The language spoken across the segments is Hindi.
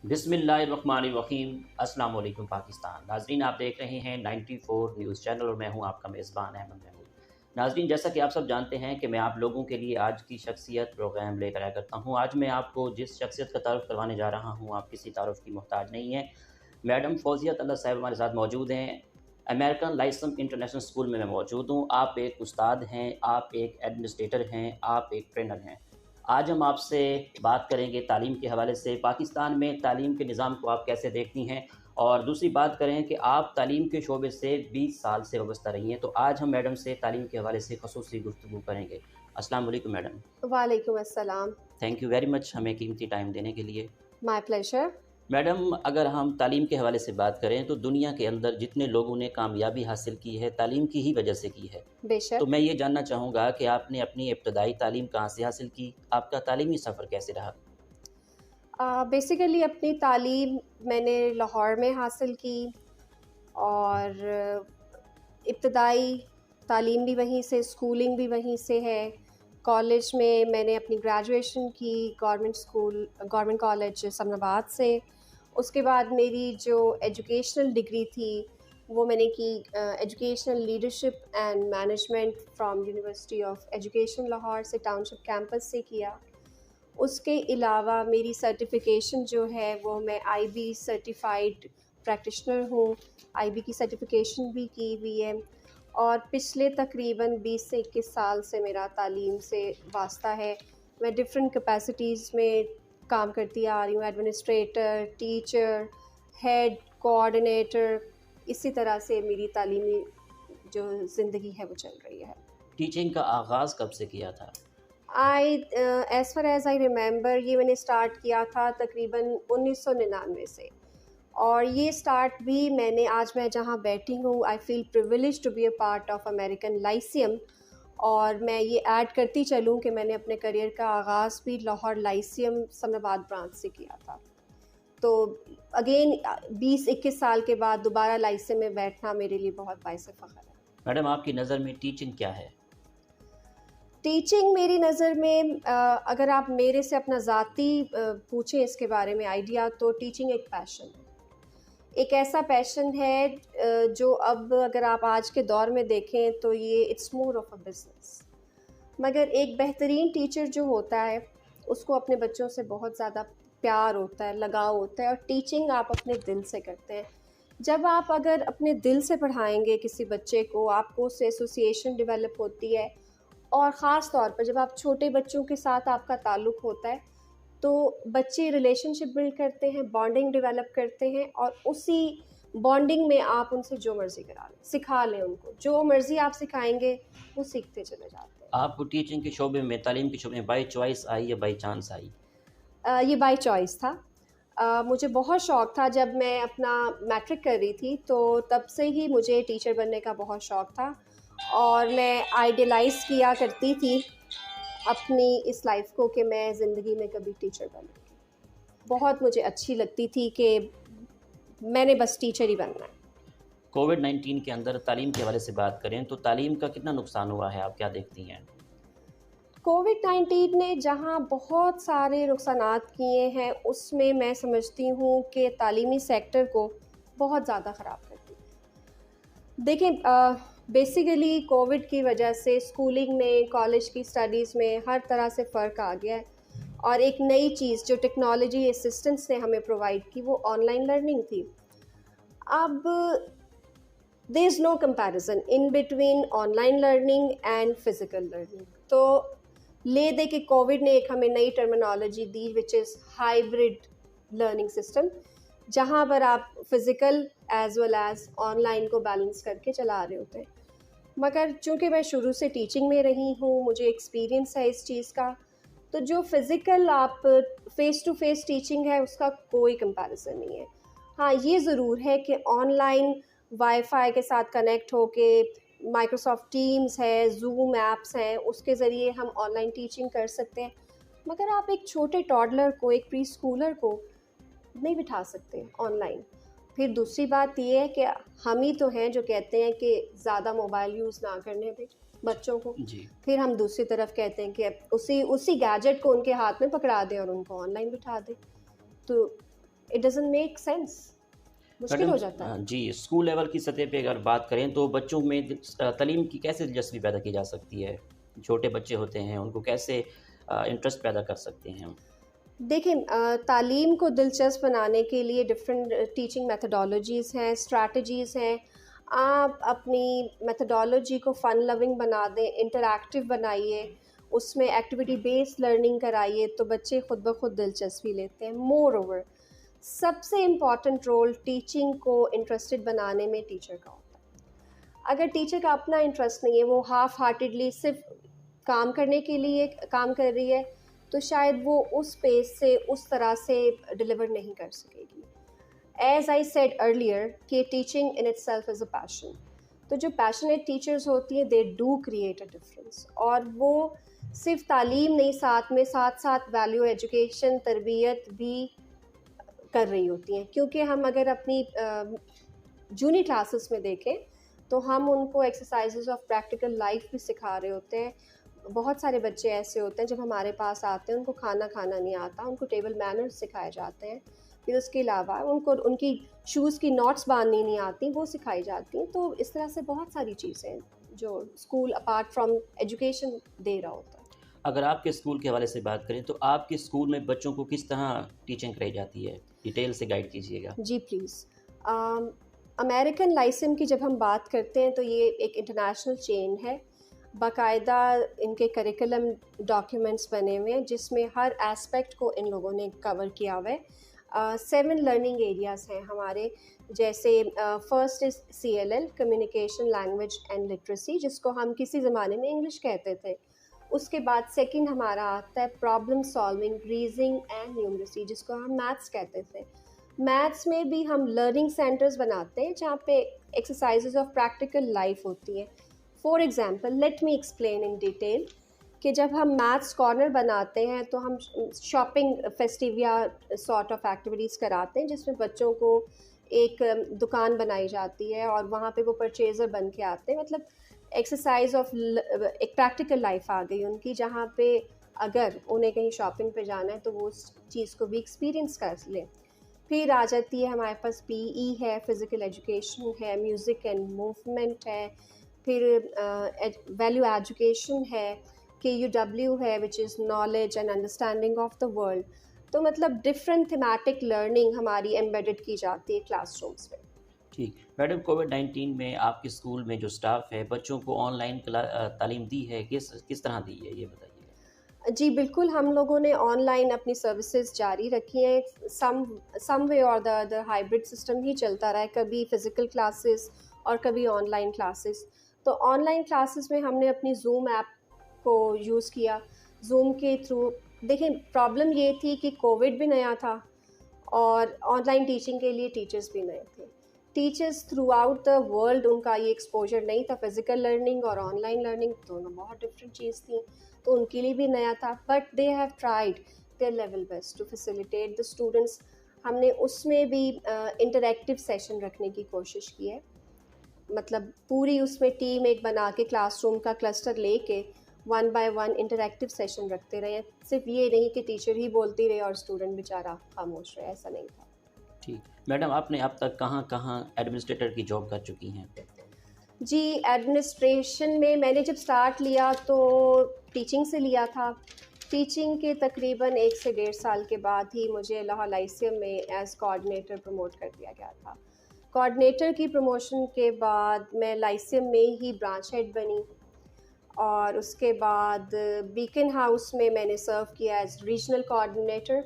बिस्मिल्लाहिर्रहमानिर्रहीम। अस्सलाम वालेकुम पाकिस्तान। नाज़रीन, आप देख रहे हैं 94 न्यूज़ चैनल और मैं हूं आपका मेज़बान अहमद महमूद। नाज़रीन, जैसा कि आप सब जानते हैं कि मैं आप लोगों के लिए आज की शख्सियत प्रोग्राम लेकर आया करता हूं। आज मैं आपको जिस शख्सियत का तारुफ़ करवाने जा रहा हूं, आप किसी तारुफ़ की मोहताज नहीं है। मैडम फ़ौज़िया तल्ला साहब हमारे साथ मौजूद हैं। अमेरिकन लाइसेंस इंटरनेशनल स्कूल में मैं मौजूद हूँ। आप एक उस्ताद हैं, आप एक एडमिनिस्ट्रेटर हैं, आप एक ट्रेनर हैं। आज हम आपसे बात करेंगे तालीम के हवाले से, पाकिस्तान में तालीम के निज़ाम को आप कैसे देखती हैं, और दूसरी बात करें कि आप तालीम के शोबे से 20 साल से वाबस्ता रही हैं। तो आज हम मैडम से तालीम के हवाले से ख़ुसूसी गुफ्तगू करेंगे। अस्सलाम वालेकुम मैडम। वालेकुम अस्सलाम। थैंक यू वेरी मच हमें कीमती टाइम देने के लिए। My pleasure. मैडम, अगर हम तालीम के हवाले से बात करें तो दुनिया के अंदर जितने लोगों ने कामयाबी हासिल की है, तालीम की ही वजह से की है। तो बेशक। मैं ये जानना चाहूँगा कि आपने अपनी इब्तदाई तालीम कहाँ से हासिल की? आपका तालीमी सफ़र कैसे रहा? बेसिकली अपनी तालीम मैंने लाहौर में हासिल की और इब्तदाई तालीम भी वहीं से, स्कूलिंग भी वहीं से है। कॉलेज में मैंने अपनी ग्रेजुएशन की गवर्नमेंट कॉलेज समनाबाद से। उसके बाद मेरी जो एजुकेशनल डिग्री थी वो मैंने की educational leadership and management from university of education Lahore से, टाउनशिप कैंपस से किया। उसके अलावा मेरी सर्टिफ़िकेशन जो है वो मैं आईबी सर्टिफाइड प्रैक्टिशनर हूँ। आईबी की सर्टिफ़िकेशन भी की हुई है और पिछले तकरीबन 20 से 21 साल से मेरा तालीम से वास्ता है। मैं डिफरेंट कैपेसिटीज़ में काम करती आ रही हूँ, एडमिनिस्ट्रेटर, टीचर, हेड, कोऑर्डिनेटर। इसी तरह से मेरी तालीमी जो ज़िंदगी है वो चल रही है। टीचिंग का आगाज़ कब से किया था? As far as I remember ये मैंने स्टार्ट किया था तकरीबन 1999 से। और ये स्टार्ट भी मैंने, आज मैं जहाँ बैठी हूँ, I feel privilege to be a part of American Lyceum. और मैं ये ऐड करती चलूँ कि मैंने अपने करियर का आगाज़ भी लाहौर लाइसियम समनाबाद ब्रांच से किया था। तो अगेन 20-21 साल के बाद दोबारा लाइसियम में बैठना मेरे लिए बहुत बाइस फ़ख्र है। मैडम, आपकी नज़र में टीचिंग क्या है? टीचिंग मेरी नज़र में, अगर आप मेरे से अपना ज़ाती पूछें इसके बारे में आइडिया, तो टीचिंग एक पैशन है। एक ऐसा पैशन है जो अब अगर आप आज के दौर में देखें तो ये it's more of a business. मगर एक बेहतरीन टीचर जो होता है उसको अपने बच्चों से बहुत ज़्यादा प्यार होता है, लगाव होता है, और टीचिंग आप अपने दिल से करते हैं। जब आप अगर अपने दिल से पढ़ाएंगे किसी बच्चे को, आपको उससे एसोसिएशन डेवलप होती है। और ख़ास तौर पर जब आप छोटे बच्चों के साथ आपका ताल्लुक़ होता है तो बच्चे रिलेशनशिप बिल्ड करते हैं, बॉन्डिंग डेवलप करते हैं, और उसी बॉन्डिंग में आप उनसे जो मर्ज़ी करा लें, सिखा लें उनको, जो मर्ज़ी आप सिखाएंगे वो सीखते चले जाते हैं। आपको टीचिंग के शोबे में, तालीम के शोबे में बाई चॉइस आई या बाई चांस आई? ये बाय चॉइस था। मुझे बहुत शौक़ था। जब मैं अपना मैट्रिक कर रही थी तो तब से ही मुझे टीचर बनने का बहुत शौक़ था और मैं आइडियलाइज़ किया करती थी अपनी इस लाइफ को कि मैं ज़िंदगी में कभी टीचर बनूँगी। बहुत मुझे अच्छी लगती थी कि मैंने बस टीचर ही बनना है। कोविड-19 के अंदर तालीम के हवाले से बात करें तो तालीम का कितना नुकसान हुआ है, आप क्या देखती हैं? कोविड-19 ने जहाँ बहुत सारे नुकसानात किए हैं, उसमें मैं समझती हूँ कि तालीमी सेक्टर को बहुत ज़्यादा ख़राब कर दिया। देखें, बेसिकली कोविड की वजह से स्कूलिंग में, कॉलेज की स्टडीज़ में हर तरह से फ़र्क आ गया है। और एक नई चीज़ जो टेक्नोलॉजी असिस्टेंस ने हमें प्रोवाइड की वो ऑनलाइन लर्निंग थी। अब there is no comparison in between online learning and physical learning. तो ले दे कि कोविड ने एक हमें नई टर्मिनोलॉजी दी which is hybrid learning system, जहाँ पर आप physical as well as online को बैलेंस करके चला रहे होते हैं। मगर चूँकि मैं शुरू से टीचिंग में रही हूँ, मुझे एक्सपीरियंस है इस चीज़ का, तो जो फ़िज़िकल आप फ़ेस टू फ़ेस टीचिंग है उसका कोई कंपैरिजन नहीं है। हाँ, ये ज़रूर है कि ऑनलाइन वाईफ़ाई के साथ कनेक्ट होके, माइक्रोसॉफ्ट टीम्स है, ज़ूम ऐप्स हैं, उसके ज़रिए हम ऑनलाइन टीचिंग कर सकते हैं। मगर आप एक छोटे टॉडलर को, एक प्री स्कूलर को नहीं बिठा सकते ऑनलाइन। फिर दूसरी बात ये है कि हम ही तो हैं जो कहते हैं कि ज़्यादा मोबाइल यूज़ ना करने दें बच्चों को। जी। फिर हम दूसरी तरफ कहते हैं कि उसी गैजेट को उनके हाथ में पकड़ा दें और उनको ऑनलाइन बिठा दें। तो इट डजंट मेक सेंस, मुश्किल मैडम हो जाता है। जी, स्कूल लेवल की सतह पे अगर बात करें तो बच्चों में तालीम की कैसे दिलचस्पी पैदा की जा सकती है? छोटे बच्चे होते हैं, उनको कैसे इंटरेस्ट पैदा कर सकते हैं हम? देखिए तालीम को दिलचस्प बनाने के लिए डिफरेंट टीचिंग मेथडोलॉजीज़ हैं, स्ट्रैटेजीज़ हैं। आप अपनी मेथडोलॉजी को फ़न लविंग बना दें, इंटरैक्टिव बनाइए, उसमें एक्टिविटी बेस्ड लर्निंग कराइए, तो बच्चे खुद ब खुद दिलचस्पी लेते हैं। मोर ओवर, सबसे इम्पॉर्टेंट रोल टीचिंग को इंटरेस्टेड बनाने में टीचर का होता है। अगर टीचर का अपना इंटरेस्ट नहीं है, वो हाफ हार्टेडली सिर्फ काम करने के लिए काम कर रही है, तो शायद वो उस पेस से उस तरह से डिलीवर नहीं कर सकेगी। एज आई सेड अर्लियर कि teaching in itself is a passion. तो जो पैशनेट टीचर्स होती हैं, they do create a difference. और वो सिर्फ तालीम नहीं, साथ साथ वैल्यू एजुकेशन, तरबियत भी कर रही होती हैं। क्योंकि हम अगर अपनी जूनियर क्लासेस में देखें तो हम उनको एक्सरसाइजेज ऑफ प्रैक्टिकल लाइफ भी सिखा रहे होते हैं। बहुत सारे बच्चे ऐसे होते हैं जब हमारे पास आते हैं, उनको खाना खाना नहीं आता, उनको टेबल मैनर्स सिखाए जाते हैं। फिर उसके अलावा उनको उनकी शूज़ की नॉट्स बांधनी नहीं आती, वो सिखाई जाती हैं। तो इस तरह से बहुत सारी चीज़ें हैं जो स्कूल अपार्ट फ्रॉम एजुकेशन दे रहा होता है। अगर आपके स्कूल के हवाले से बात करें तो आपके स्कूल में बच्चों को किस तरह टीचिंग कराई जाती है? डिटेल से गाइड कीजिएगा। जी प्लीज़। अमेरिकन लाइसेम की जब हम बात करते हैं तो ये एक इंटरनेशनल चेन है। बाकायदा इनके करिकुलम डॉक्यूमेंट्स बने हुए हैं जिसमें हर एस्पेक्ट को इन लोगों ने कवर किया हुआ है। 7 लर्निंग एरियाज़ हैं हमारे, जैसे first is CLL, communication language and literacy, जिसको हम किसी ज़माने में इंग्लिश कहते थे। उसके बाद सेकंड हमारा आता है problem solving, reasoning and numeracy, जिसको हम मैथ्स कहते थे। मैथ्स में भी हम लर्निंग सेंटर्स बनाते हैं जहाँ पे एक्सरसाइजेज ऑफ प्रैक्टिकल लाइफ होती हैं। For example, let me explain in detail कि जब हम मैथ्स कॉर्नर बनाते हैं तो हम शॉपिंग फेस्टिविया सॉर्ट ऑफ एक्टिविटीज़ कराते हैं, जिसमें बच्चों को एक दुकान बनाई जाती है और वहाँ पे वो परचेज़र बन के आते हैं। मतलब एक्सरसाइज ऑफ एक प्रैक्टिकल लाइफ आ गई उनकी, जहाँ पे अगर उन्हें कहीं शॉपिंग पे जाना है तो वो उस चीज़ को भी एक्सपीरियंस कर लें। फिर आ जाती है हमारे पास PE है, फिज़िकल एजुकेशन है, म्यूज़िक एंड मूवमेंट है, फिर वैल्यू एजुकेशन है, KUW है which is knowledge and understanding of the world. तो मतलब डिफरेंट थीमेटिक लर्निंग हमारी एम्बेडेड की जाती है क्लासरूम्स में। ठीक। मैडम, कोविड-19 में आपके स्कूल में जो स्टाफ है, बच्चों को ऑनलाइन तालीम दी है, किस तरह दी है, ये बताइएगा? जी बिल्कुल, हम लोगों ने ऑनलाइन अपनी सर्विसेज जारी रखी हैं। सम वे और द अदर हाइब्रिड सिस्टम ही चलता रहा है, कभी फ़िज़िकल क्लासेस और कभी ऑनलाइन क्लासेस। तो ऑनलाइन क्लासेस में हमने अपनी ज़ूम ऐप को यूज़ किया। ज़ूम के थ्रू देखें, प्रॉब्लम ये थी कि कोविड भी नया था और ऑनलाइन टीचिंग के लिए टीचर्स भी नए थे। Teachers through out the world उनका ये एक्सपोजर नहीं था। फिज़िकल लर्निंग और ऑनलाइन लर्निंग दोनों बहुत डिफरेंट चीज़ थी, तो उनके लिए भी नया था। But they have tried their level best to facilitate the students. हमने उसमें भी इंटरैक्टिव सेशन रखने की कोशिश की है। मतलब पूरी उसमें टीम एक बना के क्लासरूम का क्लस्टर लेके 1 बाय 1 इंटरैक्टिव सेशन रखते रहे। सिर्फ ये नहीं कि टीचर ही बोलती रहे और स्टूडेंट बेचारा खामोश रहे, ऐसा नहीं था। ठीक। मैडम, आपने अब तक कहाँ-कहाँ एडमिनिस्ट्रेटर की जॉब कर चुकी हैं? जी, एडमिनिस्ट्रेशन में मैंने जब स्टार्ट लिया तो टीचिंग से लिया था। टीचिंग के तकरीबन 1 से 1.5 साल के बाद ही मुझे लाहौर लाइसेम में एज़ कोऑर्डिनेटर प्रमोट कर दिया गया था। कोऑर्डिनेटर की प्रमोशन के बाद मैं लाइसेम में ही ब्रांच हेड बनी और उसके बाद बीकन हाउस में मैंने सर्व किया एज़ रीजनल कोऑर्डिनेटर।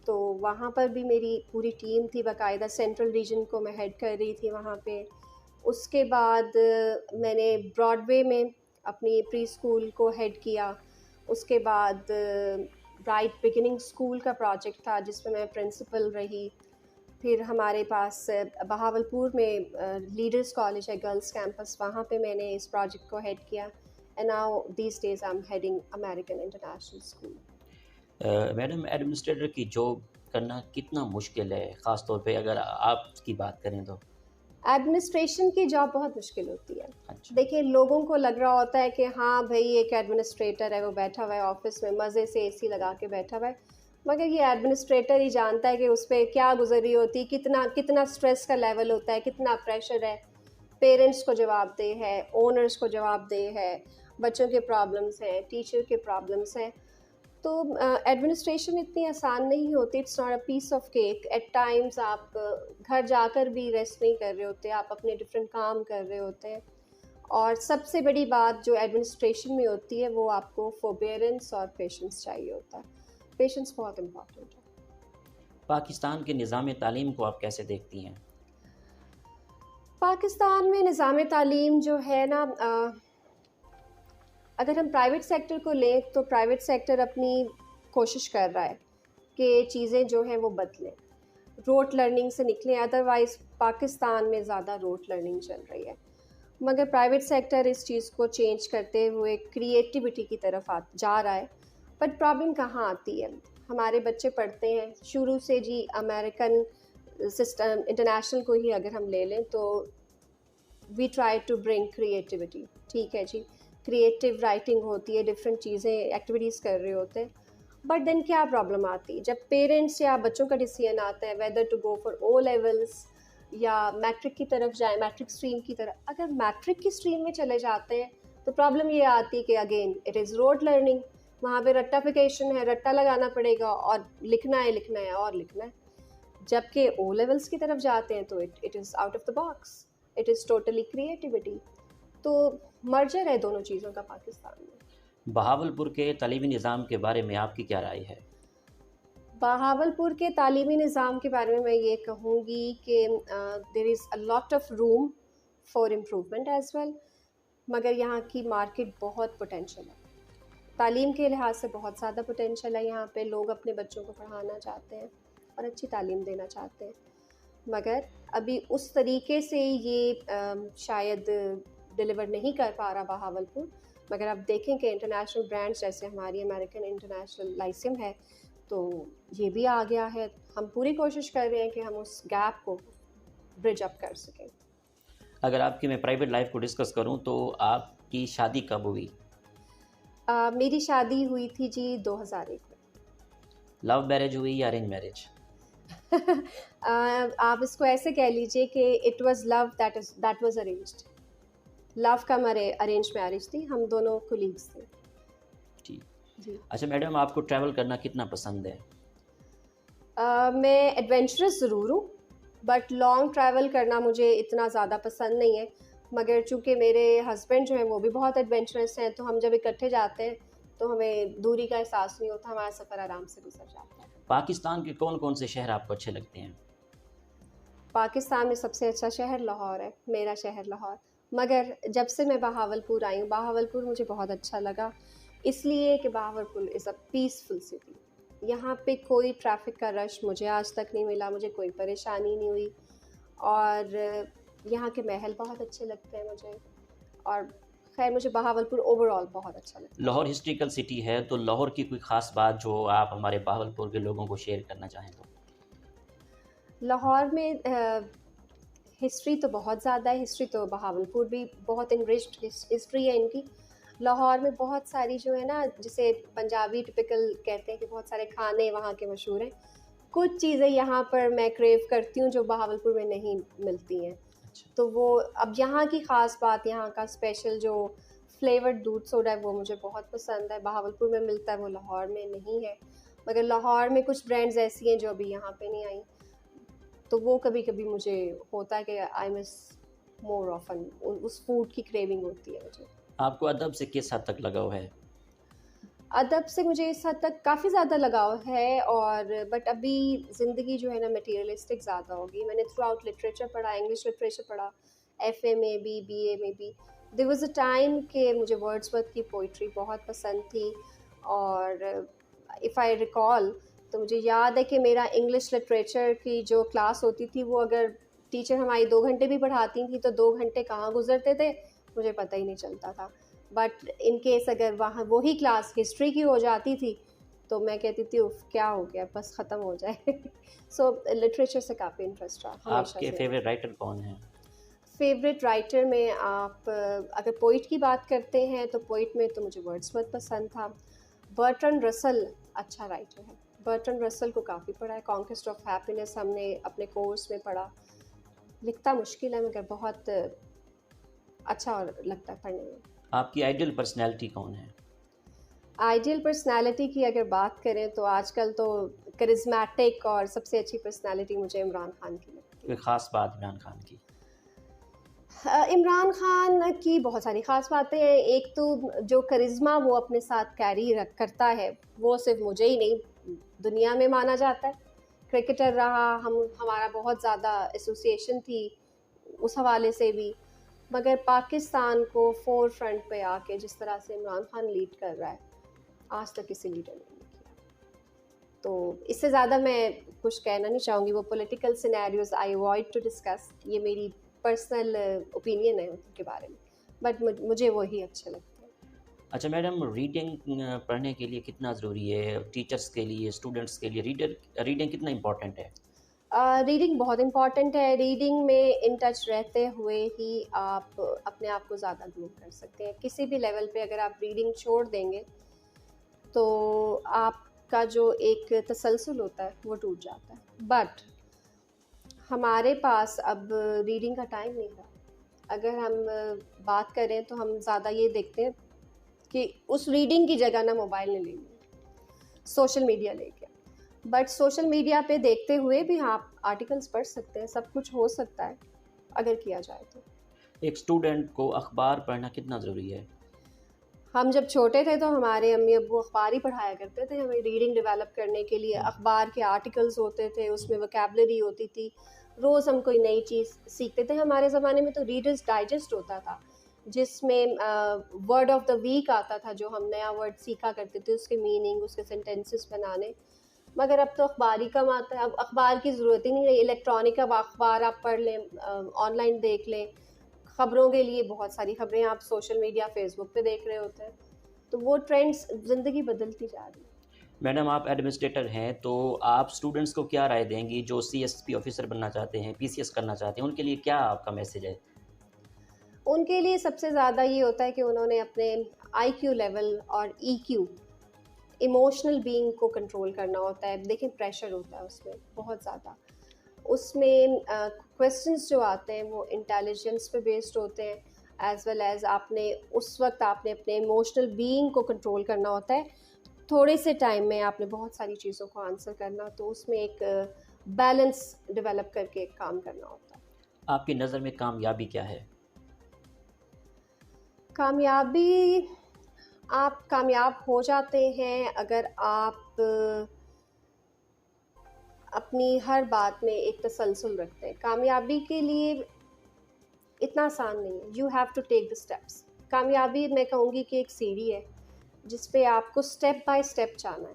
तो वहाँ पर भी मेरी पूरी टीम थी, बाकायदा सेंट्रल रीजन को मैं हेड कर रही थी वहाँ पे। उसके बाद मैंने ब्रॉडवे में अपनी प्री स्कूल को हेड किया। उसके बाद ब्राइट बिगिनिंग स्कूल का प्रोजेक्ट था जिसमें मैं प्रिंसिपल रही। फिर हमारे पास बहावलपुर में लीडर्स कॉलेज है, गर्ल्स कैंपस, वहाँ पे मैंने इस प्रोजेक्ट को हेड किया। And now these days I am heading American international school. Madam, administrator की जॉब करना कितना मुश्किल है, ख़ास तौर पे अगर आपकी बात करें तो? एडमिनिस्ट्रेशन की जॉब बहुत मुश्किल होती है। अच्छा। देखिए, लोगों को लग रहा होता है कि हाँ भाई एक एडमिनिस्ट्रेटर है, वो बैठा हुआ है ऑफिस में मज़े से AC लगा के बैठा हुआ है। मगर ये एडमिनिस्ट्रेटर ही जानता है कि उस पर क्या गुजर रही होती, कितना कितना स्ट्रेस का लेवल होता है, कितना प्रेशर है। पेरेंट्स को जवाबदेह है, ओनर्स को जवाबदेह है, बच्चों के प्रॉब्लम्स हैं, टीचर के प्रॉब्लम्स हैं। तो एडमिनिस्ट्रेशन इतनी आसान नहीं होती, it's not a piece of cake. At times आप घर जाकर भी रेस्ट नहीं कर रहे होते, आप अपने डिफरेंट काम कर रहे होते हैं। और सबसे बड़ी बात जो एडमिनिस्ट्रेशन में होती है वो आपको फोरबेरेंस और पेशेंस चाहिए होता है। पेशेंस बहुत इम्पॉर्टेंट है। पाकिस्तान के निज़ाम तालीम को आप कैसे देखती हैं? पाकिस्तान में निज़ाम तालीम जो है ना, अगर हम प्राइवेट सेक्टर को लें तो प्राइवेट सेक्टर अपनी कोशिश कर रहा है कि चीज़ें जो हैं वो बदलें, रोट लर्निंग से निकलें। अदरवाइज़ पाकिस्तान में ज़्यादा रोट लर्निंग चल रही है। मगर प्राइवेट सेक्टर इस चीज़ को चेंज करते हुए क्रिएटिविटी की तरफ जा रहा है। बट प्रॉब्लम कहाँ आती है, हमारे बच्चे पढ़ते हैं शुरू से जी अमेरिकन सिस्टम, इंटरनेशनल को ही अगर हम ले लें तो we try to bring creativity. ठीक है जी, क्रिएटिव राइटिंग होती है, डिफरेंट चीज़ें एक्टिविटीज़ कर रहे होते हैं। बट देन क्या प्रॉब्लम आती है, जब पेरेंट्स या बच्चों का डिसीजन आता है whether to go for O levels या मैट्रिक की तरफ जाए, मैट्रिक स्ट्रीम की तरफ। अगर मैट्रिक की स्ट्रीम में चले जाते हैं तो प्रॉब्लम ये आती है कि again it is road learning, वहाँ पे रट्टाफिकेशन है, रट्टा लगाना पड़ेगा और लिखना है और लिखना है। जबकि ओ लेवल्स की तरफ जाते हैं तो it is out of the box, it is totally creativity. तो मर्जर है दोनों चीज़ों का पाकिस्तान में। बहावलपुर के तालीमी निज़ाम के बारे में आपकी क्या राय है? बहावलपुर के तालीमी निज़ाम के बारे में मैं ये कहूँगी कि there is a lot of room for improvement as well. मगर यहाँ की मार्केट बहुत पोटेंशियल है, तालीम के लिहाज से बहुत ज़्यादा पोटेंशियल है। यहाँ पे लोग अपने बच्चों को पढ़ाना चाहते हैं और अच्छी तालीम देना चाहते हैं, मगर अभी उस तरीके से ये शायद डिलीवर नहीं कर पा रहा बहावलपुर। मगर अब देखें कि इंटरनेशनल ब्रांड्स जैसे हमारी अमेरिकन इंटरनेशनल लाइसिम है तो ये भी आ गया है। हम पूरी कोशिश कर रहे हैं कि हम उस गैप को ब्रिज अप कर सकें। अगर आपकी मैं प्राइवेट लाइफ को डिस्कस करूं तो आपकी शादी कब हुई? मेरी शादी हुई थी जी 2001 में। लव मैरिज हुई या अरेंज मैरिज? आप इसको ऐसे कह लीजिए कि it was love that was arranged. Love come arrange marriage थी, हम दोनों कोलीग्स थे। ठीक। जी। अच्छा मैडम, आपको ट्रैवल करना कितना पसंद है? मैं एडवेंचरस ज़रूर हूँ, बट लॉन्ग ट्रैवल करना मुझे इतना ज़्यादा पसंद नहीं है। मगर चूँकि मेरे हस्बैंड जो हैं वो भी बहुत एडवेंचरस हैं, तो हम जब इकट्ठे जाते हैं तो हमें दूरी का एहसास नहीं होता, हमारा सफ़र आराम से गुजर जाता है। पाकिस्तान के कौन कौन से शहर आपको अच्छे लगते हैं? पाकिस्तान में सबसे अच्छा शहर लाहौर है, मेरा शहर लाहौर। मगर जब से मैं बहावलपुर आई हूँ, बहावलपुर मुझे बहुत अच्छा लगा, इसलिए कि Bahawalpur is a peaceful city. यहाँ पे कोई ट्रैफिक का रश मुझे आज तक नहीं मिला, मुझे कोई परेशानी नहीं हुई। और यहाँ के महल बहुत अच्छे लगते हैं मुझे। और खैर मुझे बहावलपुर ओवरऑल बहुत अच्छा लगता है। लाहौर हिस्ट्रिकल सिटी है, तो लाहौर की कोई ख़ास बात जो आप हमारे बहावलपुर के लोगों को शेयर करना चाहें तो? लाहौर में हिस्ट्री तो बहुत ज़्यादा है, हिस्ट्री तो बहावलपुर भी बहुत इनरिच्ड हिस्ट्री है इनकी। लाहौर में बहुत सारी जो है ना, जिसे पंजाबी टिपिकल कहते हैं कि बहुत सारे खाने वहाँ के मशहूर हैं। कुछ चीज़ें यहाँ पर मैं क्रेव करती हूँ जो बहावलपुर में नहीं मिलती हैं। अच्छा। तो वो अब यहाँ की ख़ास बात, यहाँ का स्पेशल जो फ्लेवर्ड दूध सोडा है वो मुझे बहुत पसंद है। बहावलपुर में मिलता है, वो लाहौर में नहीं है। मगर लाहौर में कुछ ब्रांड्स ऐसी हैं जो अभी यहाँ पे नहीं आई, तो वो कभी कभी मुझे होता है कि आई मिस मोर ऑफन, उस फूड की क्रेविंग होती है मुझे। आपको अदब से किस हद तक लगाव है? अदब से मुझे इस हद तक काफ़ी ज़्यादा लगाव है, और बट अभी ज़िंदगी जो है ना मटेरियलिस्टिक ज़्यादा होगी। मैंने थ्रू आउट लिटरेचर पढ़ा, इंग्लिश लिटरेचर पढ़ा, एफए में भी, बीए में भी। देयर वाज अ टाइम कि मुझे वर्ड्सवर्थ की पोइट्री बहुत पसंद थी। और इफ़ आई रिकॉल तो मुझे याद है कि मेरा इंग्लिश लिटरेचर की जो क्लास होती थी, वो अगर टीचर हमारी 2 घंटे भी पढ़ाती थी तो 2 घंटे कहाँ गुजरते थे मुझे पता ही नहीं चलता था। बट इन केस अगर वहाँ वही क्लास हिस्ट्री की हो जाती थी तो मैं कहती थी उफ क्या हो गया, बस ख़त्म हो जाए। सो लिटरेचर से काफ़ी इंटरेस्ट रहा हमेशा आपके से। फेवरेट राइटर कौन हैं? फेवरेट राइटर में आप अगर पोइट की बात करते हैं तो पोइट में तो मुझे वर्ड्सवर्थ पसंद था। बर्ट्रैंड रसल अच्छा राइटर है। बर्ट्रैंड रसल को काफ़ी पढ़ा है। कॉन्क्वेस्ट ऑफ हैप्पीनेस हमने अपने कोर्स में पढ़ा। लिखता मुश्किल है मगर बहुत अच्छा और लगता है पढ़ने में। आपकी आइडियल पर्सनैलिटी कौन है? आइडियल पर्सनैलिटी की अगर बात करें तो आजकल तो करिज्मेटिक और सबसे अच्छी पर्सनैलिटी मुझे इमरान खान की लगती कोई है। ख़ास बात इमरान खान की? इमरान खान की बहुत सारी ख़ास बातें हैं। एक तो जो करिश्मा वो अपने साथ कैरी करता है, वो सिर्फ मुझे ही नहीं दुनिया में माना जाता है। क्रिकेटर रहा, हमारा बहुत ज़्यादा एसोसिएशन थी उस हवाले से भी। मगर पाकिस्तान को फोर फ्रंट पे आके जिस तरह से इमरान खान लीड कर रहा है, आज तक किसी लीडर ने नहीं किया। तो इससे ज़्यादा मैं कुछ कहना नहीं चाहूँगी। वो political scenarios I avoid to discuss, ये मेरी पर्सनल ओपिनियन है उनके बारे में, बट मुझे वही अच्छे लगते हैं। अच्छा मैडम, रीडिंग पढ़ने के लिए कितना ज़रूरी है? टीचर्स के लिए, स्टूडेंट्स के लिए रीडिंग कितना इम्पोर्टेंट है? रीडिंग बहुत इम्पॉर्टेंट है। रीडिंग में इन टच रहते हुए ही आप अपने आप को ज़्यादा ग्रो कर सकते हैं। किसी भी लेवल पे अगर आप रीडिंग छोड़ देंगे तो आपका जो एक तसलसल होता है वो टूट जाता है। बट हमारे पास अब रीडिंग का टाइम नहीं रहा। अगर हम बात करें तो हम ज़्यादा ये देखते हैं कि उस रीडिंग की जगह ना मोबाइल ने ले लिया, सोशल मीडिया ले गया। बट सोशल मीडिया पे देखते हुए भी आप आर्टिकल्स पढ़ सकते हैं, सब कुछ हो सकता है अगर किया जाए तो। एक स्टूडेंट को अखबार पढ़ना कितना ज़रूरी है? हम जब छोटे थे तो हमारे अम्मी अब्बू अखबार ही पढ़ाया करते थे हमें रीडिंग डेवलप करने के लिए। अखबार के आर्टिकल्स होते थे, उसमें वोकैबुलरी होती थी, रोज़ हम कोई नई चीज़ सीखते थे। हमारे ज़माने में तो रीडर्स डाइजेस्ट होता था जिसमें वर्ड ऑफ द वीक आता था, जो हम नया वर्ड सीखा करते थे, उसके मीनिंग, उसके सेंटेंसेस बनाने। मगर अब तो अखबार ही कम आता है। अब अखबार की ज़रूरत ही नहीं रही। इलेक्ट्रॉनिक अब अखबार आप पढ़ लें, ऑनलाइन देख लें। ख़बरों के लिए बहुत सारी ख़बरें आप सोशल मीडिया, फेसबुक पे देख रहे होते हैं। तो वो ट्रेंड्स ज़िंदगी बदलती जा रही है। मैडम, आप एडमिनिस्ट्रेटर हैं, तो आप स्टूडेंट्स को क्या राय देंगी जो सीएसपी ऑफिसर बनना चाहते हैं, पीसीएस करना चाहते हैं, उनके लिए क्या आपका मैसेज है? उनके लिए सबसे ज़्यादा ये होता है कि उन्होंने अपने आईक्यू लेवल और ईक्यू, इमोशनल बीइंग को कंट्रोल करना होता है। देखिए प्रेशर होता है उसमें बहुत ज़्यादा। उसमें क्वेश्चंस जो आते हैं वो इंटेलिजेंस पे बेस्ड होते हैं, एज वेल एज आपने उस वक्त आपने अपने इमोशनल बीइंग को कंट्रोल करना होता है। थोड़े से टाइम में आपने बहुत सारी चीज़ों को आंसर करना, तो उसमें एक बैलेंस डेवलप करके काम करना होता है। आपकी नज़र में कामयाबी क्या है? कामयाबी, आप कामयाब हो जाते हैं अगर आप अपनी हर बात में एक तसलसल रखते हैं। कामयाबी के लिए इतना आसान नहीं है, you have to take the steps. कामयाबी मैं कहूँगी कि एक सीढ़ी है जिस पे आपको स्टेप बाय स्टेप जाना है।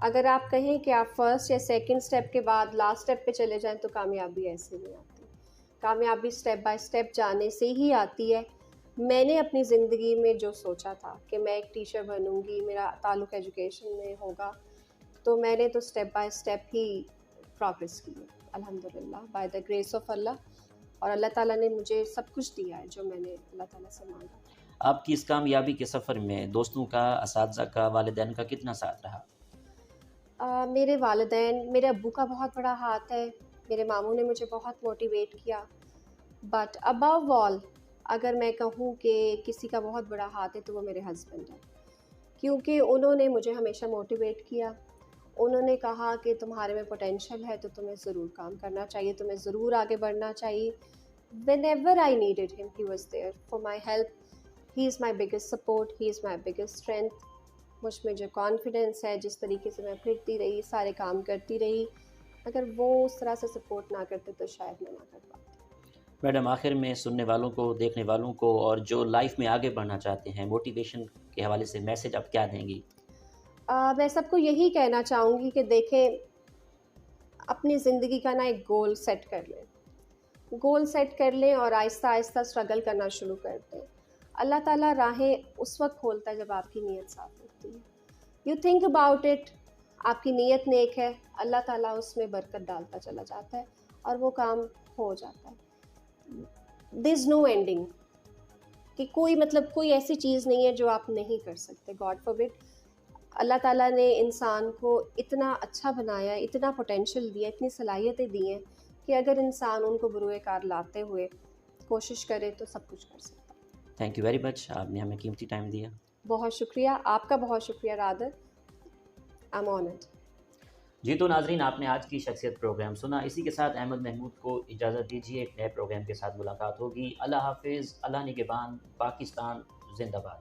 अगर आप कहें कि आप फर्स्ट या सेकंड स्टेप के बाद लास्ट स्टेप पे चले जाएं तो कामयाबी ऐसे नहीं आती। कामयाबी स्टेप बाय स्टेप जाने से ही आती है। मैंने अपनी ज़िंदगी में जो सोचा था कि मैं एक टीचर बनूंगी, मेरा ताल्लुक़ एजुकेशन में होगा, तो मैंने तो step by step he progress की है अल्हम्दुलिल्लाह, बाय द ग्रेस ऑफ अल्लाह। और अल्लाह ताला ने मुझे सब कुछ दिया है जो मैंने अल्लाह ताला से मांगा। आपकी इस कामयाबी के सफ़र में दोस्तों का, असातिज़ा का, वालिदैन का कितना साथ रहा? मेरे वालिदैन, मेरे अब्बू का बहुत बड़ा हाथ है। मेरे मामू ने मुझे बहुत मोटिवेट किया। बट अबव ऑल अगर मैं कहूँ कि किसी का बहुत बड़ा हाथ है तो वो मेरे हस्बैंड हैं, क्योंकि उन्होंने मुझे हमेशा मोटिवेट किया। उन्होंने कहा कि तुम्हारे में पोटेंशियल है तो तुम्हें ज़रूर काम करना चाहिए, तुम्हें ज़रूर आगे बढ़ना चाहिए। Whenever I needed him, he was there for my help. He is my biggest support, he is my biggest strength. मुझ में जो कॉन्फिडेंस है, जिस तरीके से मैं फिरती रही, सारे काम करती रही, अगर वो उस तरह से सपोर्ट ना करते तो शायद मैं ना कर पाती। मैडम, आखिर में सुनने वालों को, देखने वालों को और जो लाइफ में आगे बढ़ना चाहते हैं, मोटिवेशन के हवाले से मैसेज आप क्या देंगी? मैं सबको यही कहना चाहूँगी कि देखें, अपनी ज़िंदगी का ना एक गोल सेट कर लें। गोल सेट कर लें और आहिस्ता आहिस्ता स्ट्रगल करना शुरू कर दें। अल्लाह ताला राहें उस वक्त खोलता है जब आपकी नीयत साफ होती है। यू थिंक अबाउट इट, आपकी नीयत नेक है, अल्लाह ताला उसमें बरकत डालता चला जाता है और वो काम हो जाता है। देयर इज़ नो एंडिंग, कि कोई ऐसी चीज़ नहीं है जो आप नहीं कर सकते, गॉड फॉरबिड। अल्लाह ताला ने इंसान को इतना अच्छा बनाया, इतना पोटेंशियल दिया, इतनी सलाहियतें दी हैं कि अगर इंसान उनको बुरुए कार लाते हुए कोशिश करे तो सब कुछ कर सकता है। थैंक यू वेरी मच, आपने हमें कीमती टाइम दिया। बहुत शुक्रिया, आपका बहुत शुक्रिया रादर, आई एम ऑनर्ड। जी तो नाजरीन, आपने आज की शख्सियत प्रोग्राम सुना। इसी के साथ अहमद महमूद को इजाज़त दीजिए, एक नए प्रोग्राम के साथ मुलाकात होगी। अल्लाह हाफिज़, अल्लाह निगहबान, पाकिस्तान जिंदाबाद।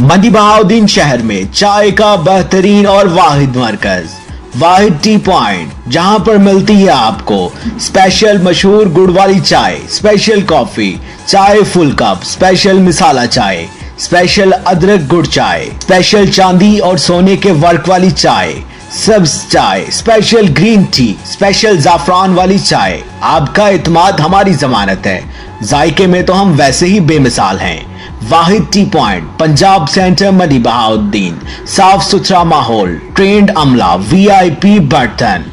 मंडी बहाउद्दीन शहर में चाय का बेहतरीन और वाहिद मरकज वाहिद टी पॉइंट, जहां पर मिलती है आपको स्पेशल मशहूर गुड़ वाली चाय, स्पेशल कॉफी, चाय फुल कप, स्पेशल मिसाला चाय, स्पेशल अदरक गुड़ चाय, स्पेशल चांदी और सोने के वर्क वाली चाय, सब्ज चाय, स्पेशल ग्रीन टी, स्पेशल जाफरान वाली चाय। आपका इत्मीनान हमारी जमानत है, जायके में तो हम वैसे ही बेमिसाल हैं। वाहिद टी पॉइंट, पंजाब सेंटर, मंडी बहाउद्दीन। साफ सुथरा माहौल, ट्रेंड अमला, VIP बर्तन,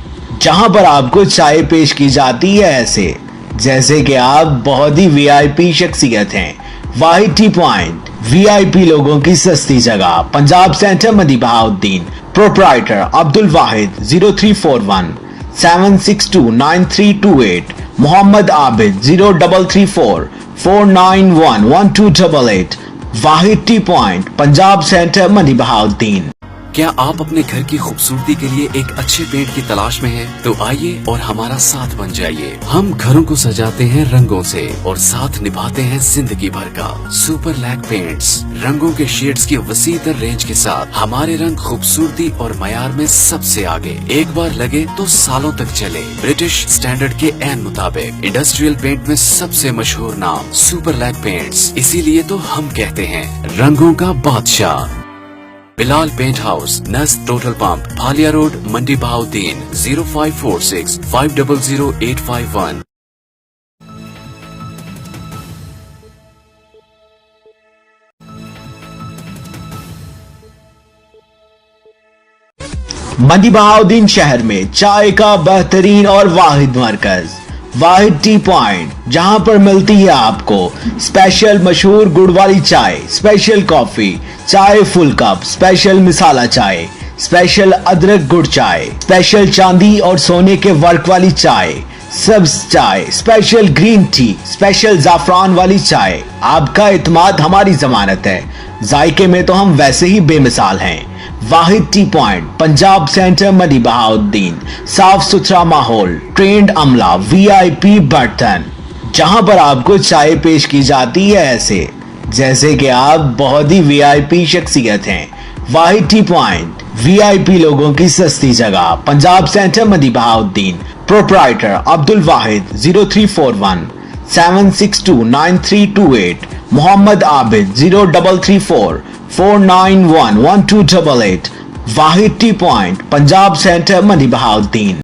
जहां पर आपको चाय पेश की जाती है ऐसे जैसे कि आप बहुत ही VIP शख्सियत हैं। वाहिद टी पॉइंट, VIP लोगों की सस्ती जगह, पंजाब सेंटर, मंडी बहाउद्दीन। प्रोप्राइटर अब्दुल वाहिद, 0341 762 9328। मोहम्मद आबिद, 0334 491 1288। वाहिद टी पॉइंट, पंजाब सेंटर, मंडी बहाउद्दीन। क्या आप अपने घर की खूबसूरती के लिए एक अच्छे पेंट की तलाश में हैं? तो आइए और हमारा साथ बन जाइए। हम घरों को सजाते हैं रंगों से और साथ निभाते हैं जिंदगी भर का। सुपर लैक पेंट्स, रंगों के शेड्स की वसीतर रेंज के साथ हमारे रंग खूबसूरती और मयार में सबसे आगे। एक बार लगे तो सालों तक चले। ब्रिटिश स्टैंडर्ड के ऐन मुताबिक इंडस्ट्रियल पेंट में सबसे मशहूर नाम सुपर लैक पेंट्स, इसीलिए तो हम कहते हैं रंगों का बादशाह। बिलाल पेंट हाउस, नस्ट total pump, Phalia road, Mandi Bahauddin. 0546 500 851। Mandi Bahauddin शहर में चाय का बेहतरीन और वाहिद मरकज वाहिद टी पॉइंट, जहां पर मिलती है आपको स्पेशल मशहूर गुड़ वाली चाय, स्पेशल कॉफी, चाय फुल कप, स्पेशल मिसाला चाय, स्पेशल अदरक गुड़ चाय, स्पेशल चांदी और सोने के वर्क वाली चाय, सब्ज चाय, स्पेशल ग्रीन टी, स्पेशल जाफरान वाली चाय। आपका इत्मीनान हमारी जमानत है, जायके में तो हम वैसे ही बेमिसाल हैं। वाहिद टी पॉइंट, पंजाब सेंटर, मंडी बहाउद्दीन। साफ सुथरा माहौल, ट्रेंड अमला, VIP बर्तन, जहां पर आपको चाय पेश की जाती है ऐसे जैसे कि आप बहुत ही VIP शख्सियत हैं। वाहिद टी पॉइंट, VIP लोगों की सस्ती जगह, पंजाब सेंटर, मंडी बहाउद्दीन। प्रोप्राइटर अब्दुल वाहिद, 0341 762 9328। मोहम्मद आबिद, 0334 491 1288। वाहिद टी पॉइंट, पंजाब सेंटर, मंडी बहाउद्दीन।